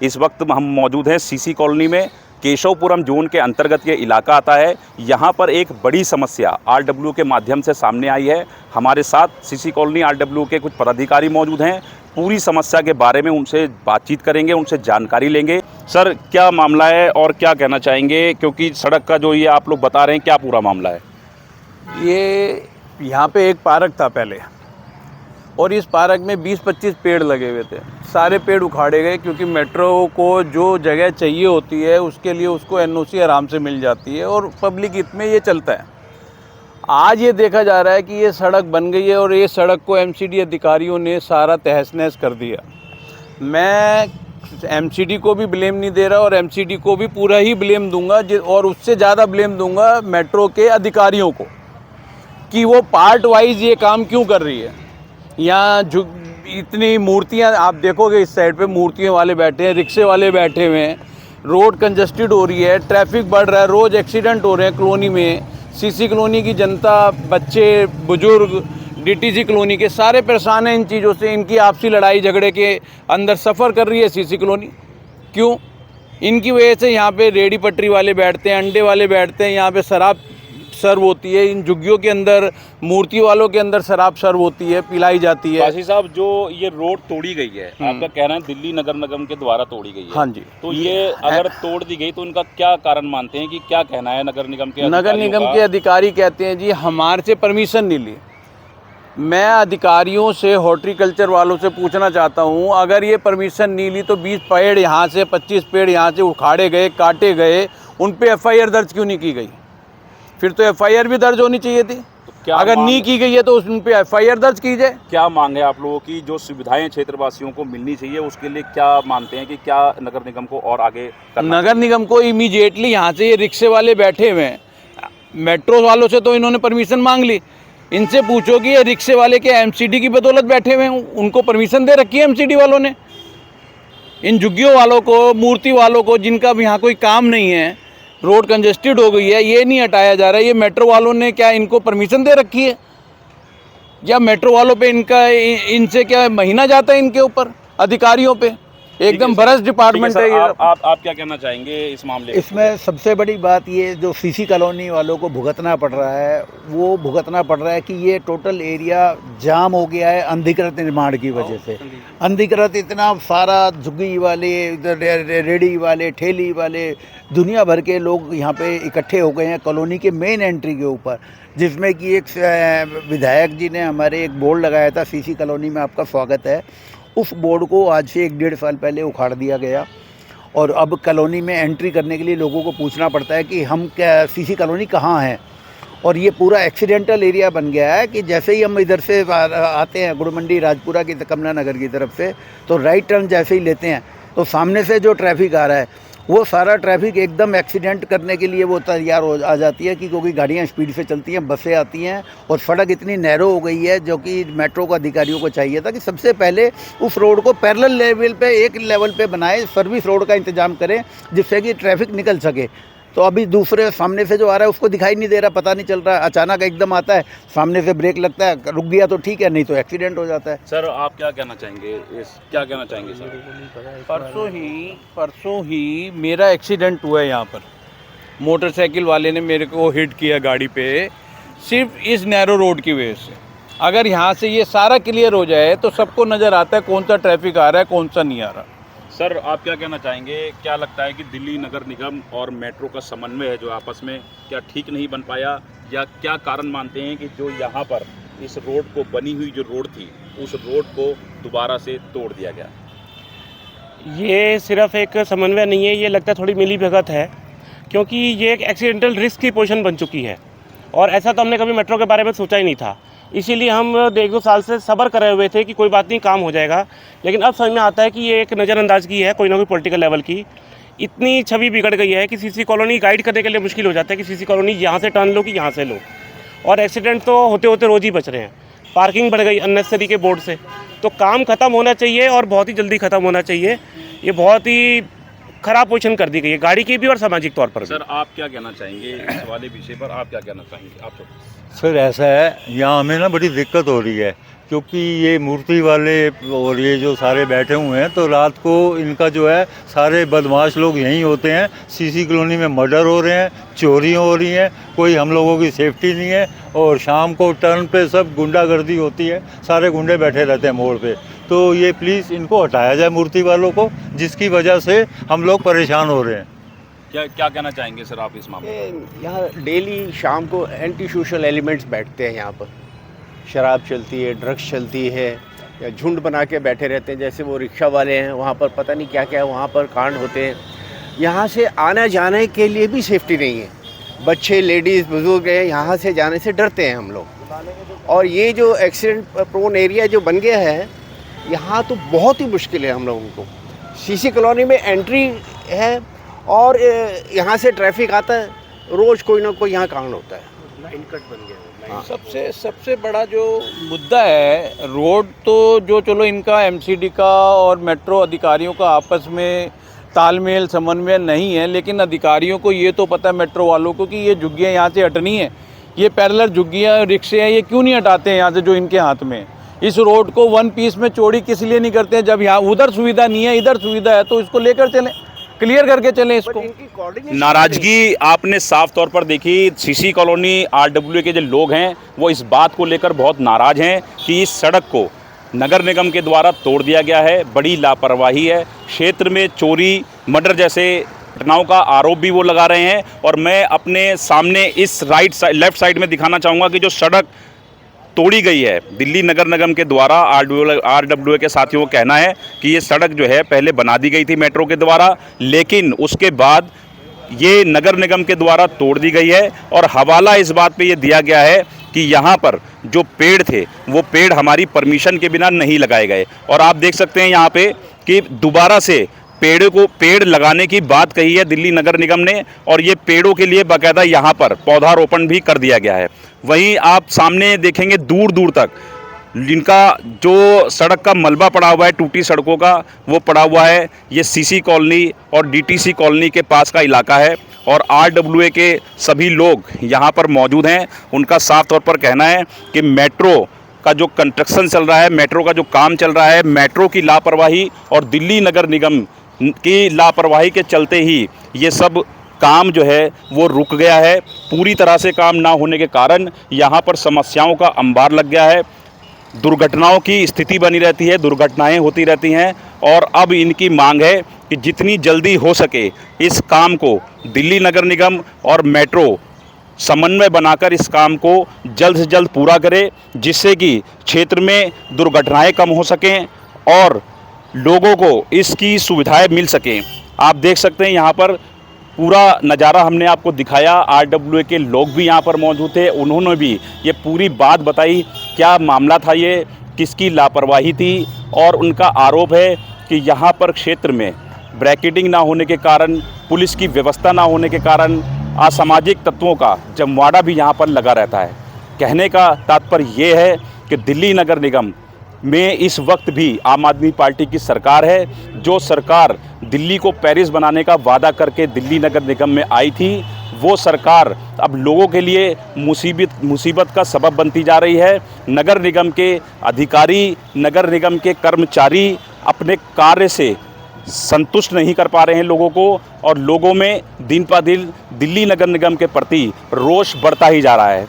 इस वक्त हम मौजूद हैं सीसी कॉलोनी में। केशवपुरम जोन के अंतर्गत ये इलाका आता है। यहाँ पर एक बड़ी समस्या आरडब्ल्यू के माध्यम से सामने आई है। हमारे साथ सीसी कॉलोनी आरडब्ल्यू के कुछ पदाधिकारी मौजूद हैं। पूरी समस्या के बारे में उनसे बातचीत करेंगे, उनसे जानकारी लेंगे। सर, क्या मामला है और क्या कहना चाहेंगे, क्योंकि सड़क का जो ये आप लोग बता रहे हैं, क्या पूरा मामला है? ये यहाँ पे एक पार्क था पहले, और इस पार्क में 20-25 पेड़ लगे हुए थे। सारे पेड़ उखाड़े गए क्योंकि मेट्रो को जो जगह चाहिए होती है उसके लिए उसको एनओसी आराम से मिल जाती है और पब्लिक हित में ये चलता है। आज ये देखा जा रहा है कि ये सड़क बन गई है और ये सड़क को एमसीडी अधिकारियों ने सारा तहस-नहस कर दिया। मैं एमसीडी को भी ब्लेम नहीं दे रहा और एमसीडी को भी पूरा ही ब्लेम दूंगा, और उससे ज़्यादा ब्लेम दूंगा मेट्रो के अधिकारियों को कि वो पार्ट वाइज ये काम क्यों कर रही है। यहाँ इतनी मूर्तियाँ आप देखोगे, इस साइड पे मूर्तियों वाले बैठे हैं, रिक्शे वाले बैठे हुए हैं, रोड कंजस्टेड हो रही है, ट्रैफिक बढ़ रहा है, रोज़ एक्सीडेंट हो रहे हैं कॉलोनी में। सीसी कॉलोनी की जनता, बच्चे, बुजुर्ग, डीटीसी कॉलोनी के सारे परेशान हैं इन चीज़ों से। इनकी आपसी लड़ाई झगड़े के अंदर सफ़र कर रही है सीसी कॉलोनी। क्यों? इनकी वजह से यहाँ पे रेडी पटरी वाले बैठते हैं, अंडे वाले बैठते हैं, यहाँ पे शराब सर्व होती है, इन झुग्गियों के अंदर मूर्ति वालों के अंदर शराब सर्व होती है, पिलाई जाती है। काशी साहब, जो ये रोड तोड़ी गई है, आपका कहना है दिल्ली नगर निगम के द्वारा तोड़ी गई है। हाँ जी। तो ये अगर तोड़ दी गई तो इनका क्या कारण मानते हैं, कि क्या कहना है नगर निगम के? नगर निगम के अधिकारी कहते हैं जी हमारे से परमिशन नहीं ली। मैं अधिकारियों से, हॉर्टिकल्चर वालों से पूछना चाहता हूँ, अगर ये परमिशन नहीं ली तो 20 पेड़ यहाँ से, 25 पेड़ यहाँ से उखाड़े गए, काटे गए, उन पे एफआईआर दर्ज क्यों नहीं की गई? फिर तो एफआईआर भी दर्ज होनी चाहिए थी। तो अगर नहीं की गई है तो उन पे एफआईआर दर्ज की जाए। क्या मांग है आप लोगों की? जो सुविधाएं क्षेत्रवासियों को मिलनी चाहिए, उसके लिए क्या मानते हैं कि क्या नगर निगम को और आगे करना? नगर निगम को इमीडिएटली यहाँ से ये रिक्शे वाले बैठे हुए हैं, मेट्रो वालों से तो इन्होंने परमिशन मांग ली। इनसे पूछो कि ये रिक्शे वाले के एमसीडी की बदौलत बैठे हुए हैं, उनको परमिशन दे रखी है एमसीडी वालों ने। इन झुग्गियों वालों को, मूर्ति वालों को, जिनका भी यहाँ कोई काम नहीं है, रोड कंजेस्टेड हो गई है, ये नहीं हटाया जा रहा है। ये मेट्रो वालों ने क्या इनको परमिशन दे रखी है? या मेट्रो वालों पे इनसे क्या महीना जाता है इनके ऊपर, अधिकारियों पे? एकदम भ्रष्ट डिपार्टमेंट है ये। आप क्या कहना चाहेंगे इस मामले में? इसमें सबसे बड़ी बात ये जो सीसी कॉलोनी वालों को भुगतना पड़ रहा है, वो भुगतना पड़ रहा है कि ये टोटल एरिया जाम हो गया है अनधिकृत निर्माण की वजह से। अनधिकृत इतना सारा, झुग्गी वाले, रेडी वाले, ठेली वाले, दुनिया भर के लोग यहाँ पे इकट्ठे हो गए हैं कॉलोनी के मेन एंट्री के ऊपर, जिसमें कि एक विधायक जी ने हमारे एक बोर्ड लगाया था, सीसी कॉलोनी में आपका स्वागत है। उस बोर्ड को आज से 1-1.5 साल पहले उखाड़ दिया गया और अब कॉलोनी में एंट्री करने के लिए लोगों को पूछना पड़ता है कि हम क्या, सीसी कॉलोनी कहाँ है। और ये पूरा एक्सीडेंटल एरिया बन गया है कि जैसे ही हम इधर से आते हैं गुड़ मंडी, राजपुरा की, कमला नगर की तरफ से, तो राइट टर्न जैसे ही लेते हैं तो सामने से जो ट्रैफिक आ रहा है वो सारा ट्रैफिक एकदम एक्सीडेंट करने के लिए वो तैयार हो आ जाती है कि क्योंकि गाड़ियाँ स्पीड से चलती हैं, बसें आती हैं और सड़क इतनी नैरो हो गई है, जो कि मेट्रो को अधिकारियों को चाहिए था कि सबसे पहले उस रोड को पैरेलल लेवल पे, एक लेवल पे बनाए, सर्विस रोड का इंतजाम करें जिससे कि ट्रैफिक निकल सके। तो अभी दूसरे सामने से जो आ रहा है उसको दिखाई नहीं दे रहा, पता नहीं चल रहा, अचानक एकदम आता है, सामने से ब्रेक लगता है, रुक गया तो ठीक है, नहीं तो एक्सीडेंट हो जाता है। सर, आप क्या कहना चाहेंगे क्या कहना चाहेंगे सर? परसों ही मेरा एक्सीडेंट हुआ है यहाँ पर। मोटरसाइकिल वाले ने मेरे को हिट किया गाड़ी पे, सिर्फ इस नैरो रोड की वजह से। अगर यहाँ से ये सारा क्लियर हो जाए तो सबको नज़र आता है कौन सा ट्रैफिक आ रहा है, कौन सा नहीं आ रहा। सर, आप क्या कहना चाहेंगे? क्या लगता है कि दिल्ली नगर निगम और मेट्रो का समन्वय है जो आपस में, क्या ठीक नहीं बन पाया, या क्या कारण मानते हैं कि जो यहाँ पर इस रोड को, बनी हुई जो रोड थी, उस रोड को दोबारा से तोड़ दिया गया? ये सिर्फ एक समन्वय नहीं है, ये लगता है थोड़ी मिली भगत है, क्योंकि ये एक एक्सीडेंटल रिस्क की पोजीशन बन चुकी है और ऐसा तो हमने कभी मेट्रो के बारे में सोचा ही नहीं था। इसीलिए हम 1-2 साल से सब्र करे हुए थे कि कोई बात नहीं, काम हो जाएगा। लेकिन अब समझ में आता है कि ये एक नज़रअंदाजगी है कोई ना कोई पॉलिटिकल लेवल की। इतनी छवि बिगड़ गई है कि सीसी कॉलोनी गाइड करने के लिए मुश्किल हो जाता है कि सीसी कॉलोनी यहाँ से टर्न लो कि यहाँ से लो। और एक्सीडेंट तो होते होते रोज़ ही बच रहे हैं। पार्किंग बढ़ गई अननेसेसरी के बोर्ड से। तो काम ख़त्म होना चाहिए और बहुत ही जल्दी ख़त्म होना चाहिए। ये बहुत ही ख़राब पोजीशन कर दी गई है गाड़ी की भी और सामाजिक तौर पर भी। सर, आप क्या कहना चाहेंगे इस वाले विषय पर? आप क्या कहना चाहेंगे? आप सर, ऐसा है, यहाँ हमें ना बड़ी दिक्कत हो रही है क्योंकि ये मूर्ति वाले और ये जो सारे बैठे हुए हैं, तो रात को इनका जो है सारे बदमाश लोग यहीं होते हैं। सीसी कॉलोनी में मर्डर हो रहे हैं, चोरियाँ हो रही हैं, कोई हम लोगों की सेफ्टी नहीं है। और शाम को टर्न पे सब गुंडागर्दी होती है, सारे गुंडे बैठे रहते हैं मोड़ पे। तो ये प्लीज़ इनको हटाया जाए मूर्ति वालों को, जिसकी वजह से हम लोग परेशान हो रहे हैं। क्या कहना चाहेंगे सर आप इस मामले में? यहाँ डेली शाम को एंटी सोशल एलिमेंट्स बैठते हैं यहाँ पर। शराब चलती है, ड्रग्स चलती है, या झुंड बना के बैठे रहते हैं। जैसे वो रिक्शा वाले हैं, वहाँ पर पता नहीं क्या क्या वहाँ पर कांड होते हैं। यहाँ से आने जाने के लिए भी सेफ्टी नहीं है। बच्चे, लेडीज़, बुजुर्ग हैं, यहाँ से जाने से डरते हैं हम लोग। और ये जो एक्सीडेंट प्रोन एरिया जो बन गया है, यहाँ तो बहुत ही मुश्किल है हम लोगों को। सीसी कॉलोनी में एंट्री है और यहाँ से ट्रैफिक आता है, रोज़ कोई ना कोई यहाँ कांड होता है। लाइन कट बन गया। हाँ। सबसे बड़ा जो मुद्दा है, रोड तो जो चलो इनका एमसीडी का और मेट्रो अधिकारियों का आपस में तालमेल समन्वय नहीं है, लेकिन अधिकारियों को ये तो पता है मेट्रो वालों को कि ये झुग्गियाँ यहाँ से हटनी है। ये पैरेलल झुग्गियाँ रिक्शे हैं, ये क्यों नहीं हटाते हैं यहाँ से जो इनके हाथ में। इस रोड को वन पीस में चौड़ी किस लिए नहीं करते हैं? जब यहाँ उधर सुविधा नहीं है, इधर सुविधा है, तो इसको लेकर चलें, क्लियर करके चलें इसको। नाराजगी आपने साफ तौर पर देखी। सीसी कॉलोनी आरडब्ल्यू के जो लोग हैं वो इस बात को लेकर बहुत नाराज हैं कि इस सड़क को नगर निगम के द्वारा तोड़ दिया गया है। बड़ी लापरवाही है। क्षेत्र में चोरी, मर्डर जैसे घटनाओं का आरोप भी वो लगा रहे हैं। और मैं अपने सामने इस लेफ्ट साइड में दिखाना चाहूँगा कि जो सड़क तोड़ी गई है दिल्ली नगर निगम के द्वारा, आरडब्ल्यू के साथियों का कहना है कि ये सड़क जो है पहले बना दी गई थी मेट्रो के द्वारा, लेकिन उसके बाद ये नगर निगम के द्वारा तोड़ दी गई है। और हवाला इस बात पे ये दिया गया है कि यहाँ पर जो पेड़ थे वो पेड़ हमारी परमिशन के बिना नहीं लगाए गए। और आप देख सकते हैं यहाँ पे कि दोबारा से पेड़ लगाने की बात कही है दिल्ली नगर निगम ने, और ये पेड़ों के लिए बाकायदा यहाँ पर पौधारोपण भी कर दिया गया है। वहीं आप सामने देखेंगे दूर दूर तक जिनका जो सड़क का मलबा पड़ा हुआ है, टूटी सड़कों का, वो पड़ा हुआ है। ये सीसी कॉलोनी और डीटीसी कॉलोनी के पास का इलाका है। और आरडब्ल्यूए के सभी लोग यहाँ पर मौजूद हैं। उनका साफ तौर पर कहना है कि मेट्रो का जो कंस्ट्रक्शन चल रहा है, मेट्रो का जो काम चल रहा है, मेट्रो की लापरवाही और दिल्ली नगर निगम की लापरवाही के चलते ही ये सब काम जो है वो रुक गया है। पूरी तरह से काम ना होने के कारण यहाँ पर समस्याओं का अंबार लग गया है। दुर्घटनाओं की स्थिति बनी रहती है, दुर्घटनाएं होती रहती हैं। और अब इनकी मांग है कि जितनी जल्दी हो सके इस काम को दिल्ली नगर निगम और मेट्रो समन्वय बनाकर इस काम को जल्द से जल्द पूरा करे, जिससे कि क्षेत्र में दुर्घटनाएं कम हो सकें और लोगों को इसकी सुविधाएं मिल सकें। आप देख सकते हैं यहाँ पर पूरा नज़ारा हमने आपको दिखाया। आरडब्ल्यूए के लोग भी यहाँ पर मौजूद थे। उन्होंने भी ये पूरी बात बताई, क्या मामला था, ये किसकी लापरवाही थी। और उनका आरोप है कि यहाँ पर क्षेत्र में ब्रैकेटिंग ना होने के कारण, पुलिस की व्यवस्था ना होने के कारण असामाजिक तत्वों का जमवाड़ा भी यहाँ पर लगा रहता है। कहने का तात्पर्य ये है कि दिल्ली नगर निगम में इस वक्त भी आम आदमी पार्टी की सरकार है। जो सरकार दिल्ली को पेरिस बनाने का वादा करके दिल्ली नगर निगम में आई थी, वो सरकार अब लोगों के लिए मुसीबत का सबब बनती जा रही है। नगर निगम के अधिकारी, नगर निगम के कर्मचारी अपने कार्य से संतुष्ट नहीं कर पा रहे हैं लोगों को, और लोगों में दिन पर दिन दिल्ली नगर निगम के प्रति रोष बढ़ता ही जा रहा है।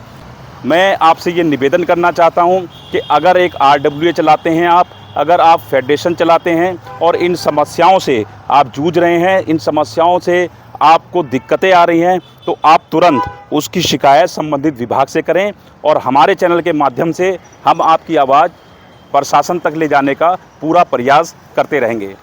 मैं आपसे ये निवेदन करना चाहता हूँ कि अगर एक आरडब्ल्यूए चलाते हैं आप, अगर आप फेडरेशन चलाते हैं और इन समस्याओं से आप जूझ रहे हैं, इन समस्याओं से आपको दिक्कतें आ रही हैं, तो आप तुरंत उसकी शिकायत संबंधित विभाग से करें। और हमारे चैनल के माध्यम से हम आपकी आवाज़ प्रशासन तक ले जाने का पूरा प्रयास करते रहेंगे।